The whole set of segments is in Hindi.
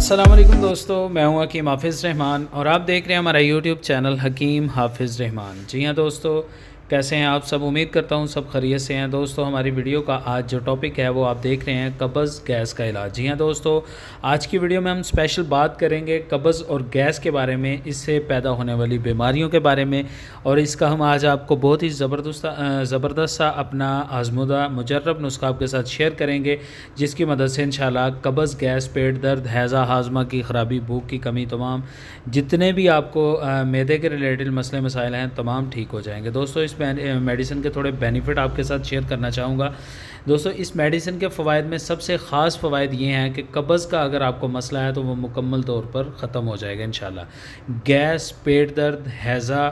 अस्सलाम वालेकुम दोस्तों, मैं हूं हकीम हाफिज़ रहमान और आप देख रहे हैं हमारा यूट्यूब चैनल हकीम हाफिज़ रहमान। जी हाँ दोस्तों, कैसे हैं आप सब? उम्मीद करता हूं सब खैरियत से हैं। दोस्तों हमारी वीडियो का आज जो टॉपिक है वो आप देख रहे हैं कब्ज़ गैस का इलाज। जी हाँ दोस्तों, आज की वीडियो में हम स्पेशल बात करेंगे कब्ज़ और गैस के बारे में, इससे पैदा होने वाली बीमारियों के बारे में। और इसका हम आज आपको बहुत ही ज़बरदस्त सा अपना आज़मूदा मुजर्रब नुस्खा आपके साथ शेयर करेंगे, जिसकी मदद से इंशाल्लाह कब्ज़, गैस, पेट दर्द, हैज़ा, हाजमा की ख़राबी, भूख की कमी, तमाम जितने भी आपको मैदे के रिलेटेड मसले मसाइल हैं तमाम ठीक हो जाएंगे। दोस्तों इस मेडिसिन के थोड़े बेनिफिट आपके साथ शेयर करना चाहूँगा। दोस्तों इस मेडिसिन के फ़वाइद में सबसे ख़ास फ़वाइद ये हैं कि कब्ज़ का अगर आपको मसला है तो वो मुकम्मल तौर पर ख़त्म हो जाएगा इंशाल्लाह। गैस, पेट दर्द, हैज़ा,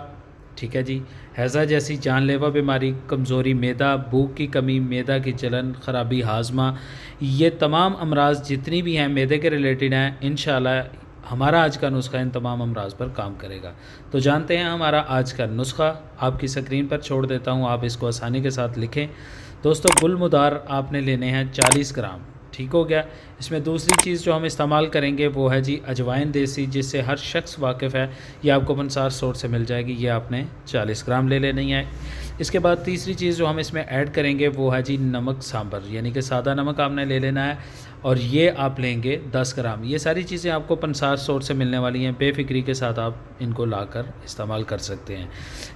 ठीक है जी, हैज़ा जैसी जानलेवा बीमारी, कमज़ोरी मैदा, भूख की कमी, मैदा की जलन, ख़राबी हाजमा, ये तमाम अमराज जितनी भी हैं मैदे के रिलेटेड हैं, इंशाल्लाह हमारा आज का नुस्खा इन तमाम अमराज पर काम करेगा। तो जानते हैं हमारा आज का नुस्खा, आपकी स्क्रीन पर छोड़ देता हूँ, आप इसको आसानी के साथ लिखें। दोस्तों गुलमुदार आपने लेने हैं 40 ग्राम, ठीक हो गया। इसमें दूसरी चीज़ जो हम इस्तेमाल करेंगे वो है जी अजवाइन देसी, जिससे हर शख्स वाकिफ़ है, ये आपको पंसार स्टोर से मिल जाएगी। ये आपने 40 ग्राम ले लेनी है। इसके बाद तीसरी चीज़ जो हम इसमें ऐड करेंगे वो है जी नमक सांभर, यानी कि सादा नमक आपने ले लेना है, और ये आप लेंगे 10 ग्राम। ये सारी चीज़ें आपको पंसार स्टोर से मिलने वाली हैं, बेफ़िक्री के साथ आप इनको लाकर इस्तेमाल कर सकते हैं।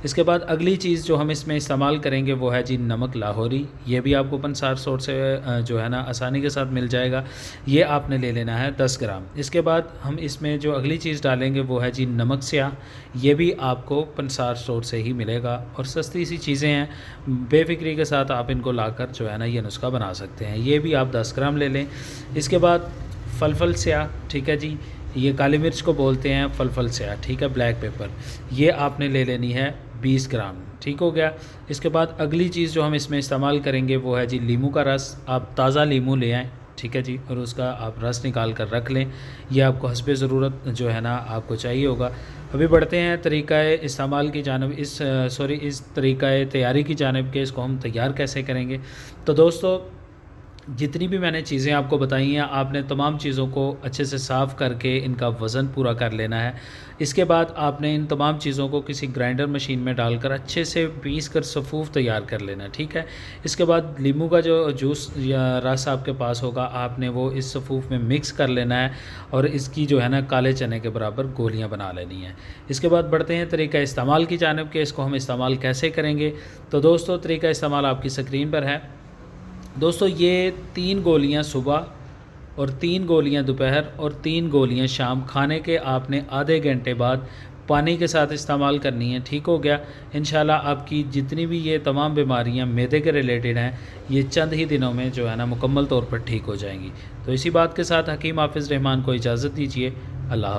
इसके बाद अगली चीज़ जो हम इसमें इस्तेमाल करेंगे वो है जी नमक लाहौरी, ये भी आपको पंसार स्टोर से जो है ना आसानी के साथ मिल जाएगा। ये आपने ले लेना है 10 ग्राम। इसके बाद हम इसमें जो अगली चीज़ डालेंगे वो है जी नमक स्याह, ये भी आपको पंसार स्टोर से ही मिलेगा, और सस्ती सी चीज़ें हैं, बेफ़िक्री के साथ आप इनको लाकर जो है ना ये नुस्खा बना सकते हैं। ये भी आप 10 ग्राम ले लें। इसके बाद फलफल स्याह, ठीक है जी, ये काली मिर्च को बोलते हैं फलफल स्याह, ठीक है, ब्लैक पेपर, ये आपने ले लेनी है 20 ग्राम, ठीक हो गया। इसके बाद अगली चीज़ जो हम इसमें इस्तेमाल करेंगे वो है जी नींबू का रस। आप ताज़ा नींबू ले आएँ, ठीक है जी, और उसका आप रस निकाल कर रख लें। यह आपको हस्बे ज़रूरत जो है ना आपको चाहिए होगा। अभी बढ़ते हैं तरीक़ाए इस्तेमाल की जानब, इस तरीक़ाए तैयारी की जानब के, इसको हम तैयार कैसे करेंगे। तो दोस्तों जितनी भी मैंने चीज़ें आपको बताई हैं, आपने तमाम चीज़ों को अच्छे से साफ़ करके इनका वज़न पूरा कर लेना है। इसके बाद आपने इन तमाम चीज़ों को किसी ग्राइंडर मशीन में डालकर अच्छे से पीस कर सफ़ूफ़ तैयार कर लेना है, ठीक है। इसके बाद नींबू का जो जूस या रस आपके पास होगा, आपने वो इस सफ़ूफ़ में मिक्स कर लेना है, और इसकी जो है ना काले चने के बराबर गोलियाँ बना लेनी हैं। इसके बाद बढ़ते हैं तरीक़ा इस्तेमाल की जानब के, इसको हम इस्तेमाल कैसे करेंगे। तो दोस्तों तरीक़ा इस्तेमाल आपकी स्क्रीन पर है। दोस्तों ये 3 गोलियां सुबह और 3 गोलियां दोपहर और 3 गोलियां शाम, खाने के आपने आधे घंटे बाद पानी के साथ इस्तेमाल करनी है, ठीक हो गया। इंशाल्लाह आपकी जितनी भी ये तमाम बीमारियां मैदे के रिलेटेड हैं, ये चंद ही दिनों में जो है ना मुकम्मल तौर पर ठीक हो जाएंगी। तो इसी बात के साथ हकीम हाफिज़ रहमान को इजाज़त दीजिए। अल्लाह।